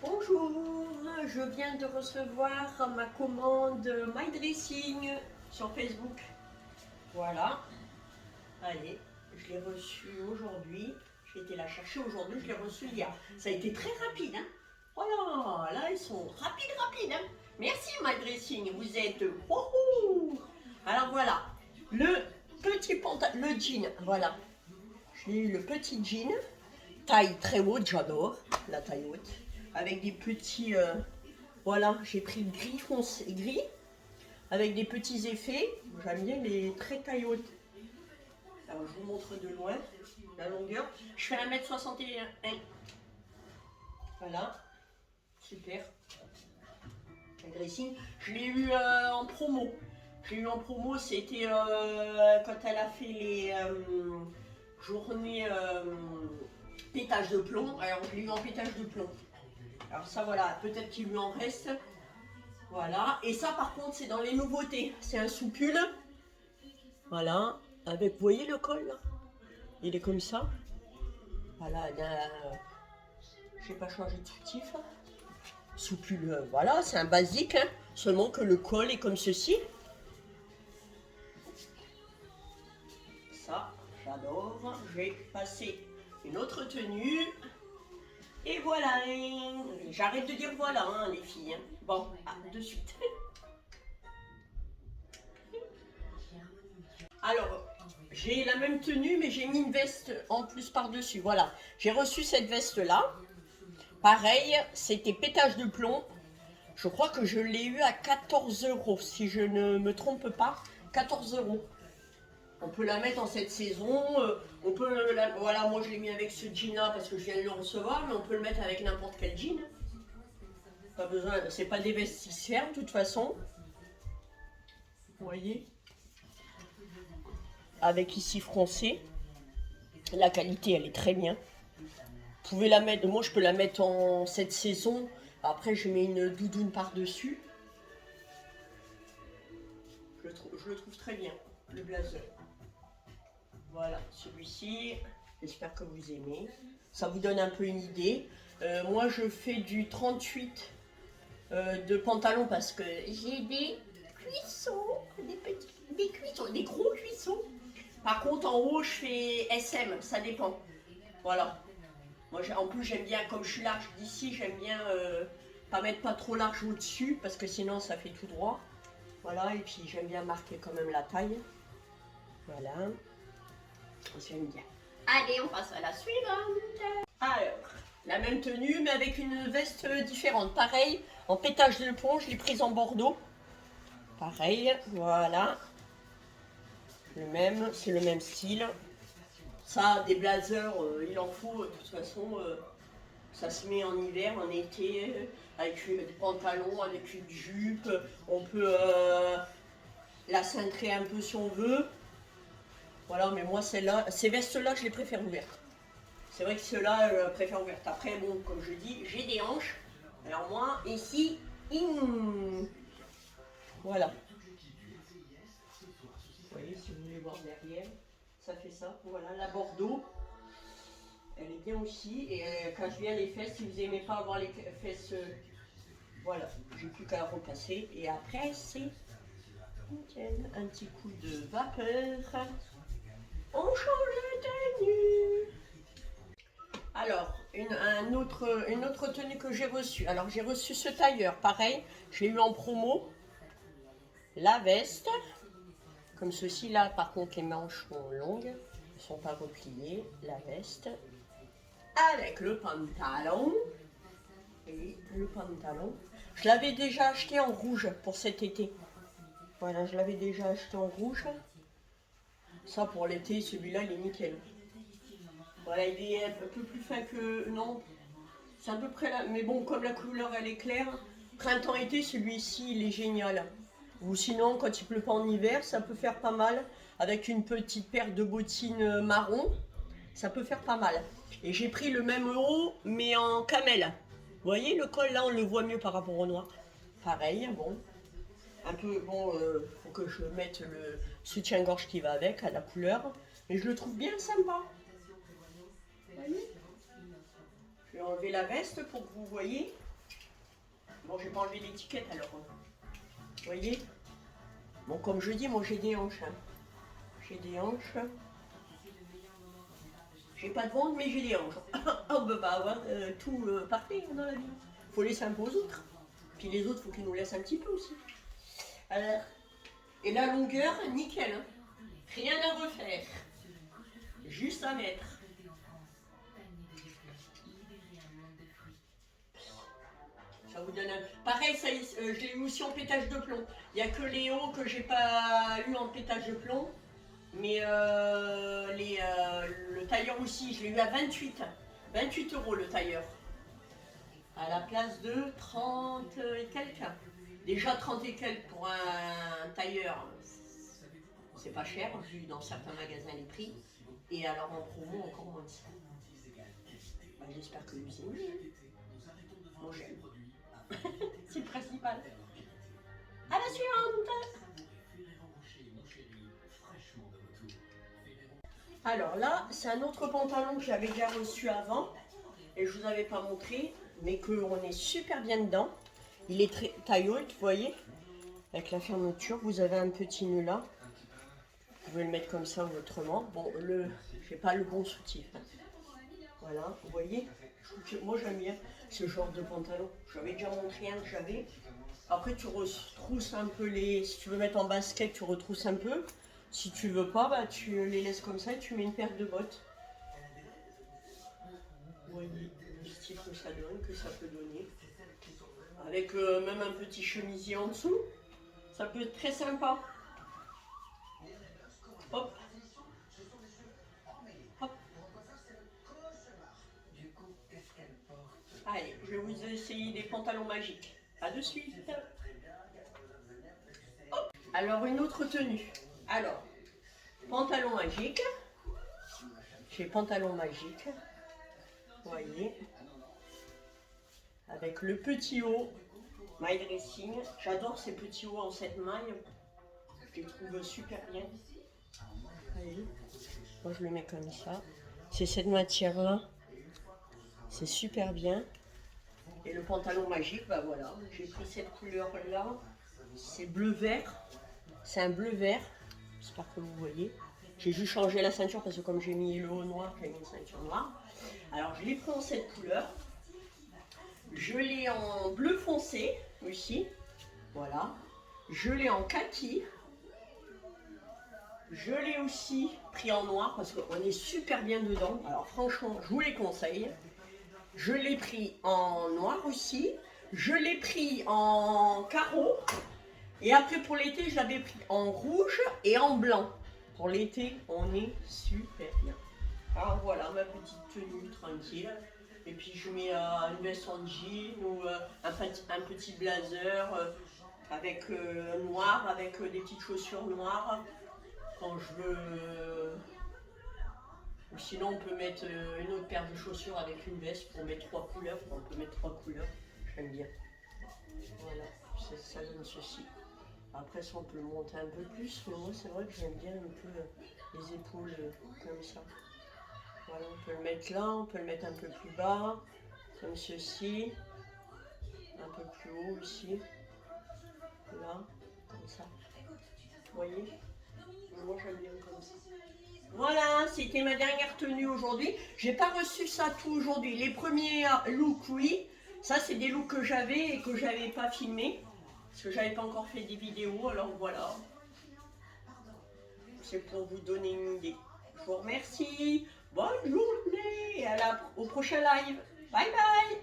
Bonjour, je viens de recevoir ma commande My Dressing sur Facebook. Voilà, allez, je l'ai reçue aujourd'hui. J'ai été la chercher aujourd'hui, je l'ai reçue hier. Ça a été très rapide, hein. Voilà, là ils sont rapides, hein. Merci My Dressing, vous êtes wouhou. Alors voilà, le petit pantalon, le jean, voilà. J'ai eu le petit jean, taille très haute, j'adore la taille haute. Avec des petits, voilà, j'ai pris le gris foncé, gris, avec des petits effets. J'aime bien les très taille haute. Alors je vous montre de loin la longueur. Je fais 1m61. Voilà, super. Le dressing, je l'ai eu en promo. Je l'ai eu en promo, c'était quand elle a fait les journées pétage de plomb. Alors je l'ai eu en pétage de plomb. Alors ça voilà, peut-être qu'il lui en reste. Voilà, et ça par contre c'est dans les nouveautés. C'est un soupule. Voilà, avec, vous voyez le col là? Il est comme ça. Voilà, j'ai pas changé de soutif. Soupule, voilà, c'est un basique, hein, seulement que le col est comme ceci. Ça, j'adore. J'ai passé une autre tenue. Et voilà, j'arrête de dire voilà, hein, les filles. Bon, de suite. Alors, j'ai la même tenue, mais j'ai mis une veste en plus par-dessus. Voilà, j'ai reçu cette veste-là. Pareil, c'était pétage de plomb. Je crois que je l'ai eu à 14 €, si je ne me trompe pas. 14 €. On peut la mettre en cette saison, on peut voilà, moi je l'ai mis avec ce jean là parce que je viens de le recevoir, mais on peut le mettre avec n'importe quel jean. Pas besoin, c'est pas des vestimentaires de toute façon. Vous voyez, avec ici français, la qualité elle est très bien. Vous pouvez la mettre, moi je peux la mettre en cette saison. Après je mets une doudoune par dessus. Je le trouve très bien, le blazer. Voilà, celui-ci, j'espère que vous aimez. Ça vous donne un peu une idée. Moi, je fais du 38 de pantalon parce que j'ai des cuissons, des cuissons, des gros cuissons. Par contre, en haut, je fais SM, ça dépend. Voilà. Moi, en plus, j'aime bien, comme je suis large d'ici, j'aime bien pas mettre pas trop large au-dessus parce que sinon, ça fait tout droit. Voilà, et puis j'aime bien marquer quand même la taille. Voilà. J'aime bien. Allez, on passe à la suivante. Alors, la même tenue, mais avec une veste différente. Pareil, en pétage de plomb, je l'ai prise en bordeaux. Pareil, voilà. Le même, c'est le même style. Ça, des blazers, il en faut. De toute façon, ça se met en hiver, en été, avec des pantalons, avec une jupe. On peut la cintrer un peu si on veut. Voilà, mais moi, celle-là, ces vestes-là, je les préfère ouvertes. C'est vrai que ceux-là, je préfère ouvertes. Après, bon, comme je dis, j'ai des hanches. Alors moi, ici, voilà. Vous voyez, si vous voulez voir derrière, ça fait ça. Voilà, la Bordeaux, elle est bien aussi. Et quand je viens les fesses, si vous n'aimez pas avoir les fesses, voilà, j'ai plus qu'à repasser. Et après, c'est un petit coup de vapeur. On change de tenue. Alors, une autre tenue que j'ai reçue. Alors, j'ai reçu ce tailleur, pareil. J'ai eu en promo la veste. Comme ceci, là, par contre, les manches sont longues. Elles ne sont pas repliées. La veste. Avec le pantalon. Et le pantalon. Je l'avais déjà acheté en rouge pour cet été. Voilà, je l'avais déjà acheté en rouge. Ça, pour l'été, celui-là, il est nickel. Voilà, il est un peu plus fin que... Non, c'est à peu près là. Mais bon, comme la couleur, elle est claire, printemps-été, celui-ci, il est génial. Ou sinon, quand il pleut pas en hiver, ça peut faire pas mal. Avec une petite paire de bottines marron, ça peut faire pas mal. Et j'ai pris le même haut, mais en camel. Vous voyez, le col, là, on le voit mieux par rapport au noir. Pareil, bon. Un peu, bon, faut que je mette le soutien-gorge qui va avec, à la couleur. Mais je le trouve bien sympa. Vous voyez ? Je vais enlever la veste pour que vous voyez. Bon, j'ai pas enlevé l'étiquette alors. Vous voyez? Bon, comme je dis, moi j'ai des hanches. Hein. J'ai des hanches. J'ai pas de ventre, mais j'ai des hanches. On peut pas avoir tout parfait dans la vie. Faut laisser un peu aux autres. Puis les autres, faut qu'ils nous laissent un petit peu aussi. Alors, et la longueur, nickel. Hein. Rien à refaire. Juste à mettre. Ça vous donne un... Pareil, ça, je l'ai eu aussi en pétage de plomb. Il n'y a que les hauts que j'ai pas eu en pétage de plomb. Mais le tailleur aussi, je l'ai eu à 28. 28 € le tailleur. À la place de 30 et quelques. Déjà 30 et quelques pour un tailleur. C'est pas cher, vu dans certains magasins les prix. Et alors en promo, encore moins de ça. Ben, j'espère que vous aimez. Moi j'aime. C'est le principal. À la suivante! Alors là, c'est un autre pantalon que j'avais déjà reçu avant. Et je vous avais pas montré. Mais qu'on est super bien dedans. Il est très taille haute, vous voyez. Avec la fermeture, vous avez un petit nœud là. Vous pouvez le mettre comme ça ou autrement. Bon, j'ai pas le bon soutif. Hein. Voilà, vous voyez. Moi j'aime bien ce genre de pantalon. J'avais déjà montré un que j'avais. Après tu retrousses un peu les... Si tu veux mettre en basket, tu retrousses un peu. Si tu veux pas, bah, tu les laisses comme ça et tu mets une paire de bottes. Vous voyez le style que ça donne, que ça peut donner. Avec même un petit chemisier en dessous. Ça peut être très sympa. Hop. Hop. Allez, je vais vous essayer des pantalons magiques. À de suite. Hop. Alors, une autre tenue. Alors, pantalon magique. J'ai pantalon magique. Vous voyez. Avec le petit haut. My dressing. J'adore ces petits hauts en cette maille. Je les trouve super bien. Allez. Moi, je le mets comme ça. C'est cette matière-là. C'est super bien. Et le pantalon magique, bah voilà. J'ai pris cette couleur-là. C'est bleu-vert. C'est un bleu-vert. J'espère que vous voyez. J'ai juste changé la ceinture parce que comme j'ai mis le haut noir, j'ai mis une ceinture noire. Alors, je l'ai pris en cette couleur. Je l'ai en bleu foncé, aussi. Voilà. Je l'ai en kaki. Je l'ai aussi pris en noir parce qu'on est super bien dedans. Alors franchement, je vous les conseille. Je l'ai pris en noir aussi. Je l'ai pris en carreau. Et après pour l'été, je l'avais pris en rouge et en blanc. Pour l'été, on est super bien. Alors voilà ma petite tenue tranquille. Et puis je mets une veste en jean ou un petit blazer avec noir, avec des petites chaussures noires. Quand je veux... Ou sinon on peut mettre une autre paire de chaussures avec une veste pour mettre 3 couleurs. On peut mettre 3 couleurs, j'aime bien. Voilà, ça donne ceci. Après ça on peut le monter un peu plus, mais moi c'est vrai que j'aime bien un peu les épaules comme ça. Voilà, on peut le mettre là, on peut le mettre un peu plus bas, comme ceci. Un peu plus haut aussi. Là, comme ça. Vous voyez? Moi j'aime bien comme ça. Voilà, c'était ma dernière tenue aujourd'hui. J'ai pas reçu ça tout aujourd'hui. Les premiers looks, oui. Ça, c'est des looks que j'avais et que j'avais pas filmé. Parce que j'avais pas encore fait des vidéos, alors voilà. C'est pour vous donner une idée. Je vous remercie. Bonne journée et au prochain live. Bye bye.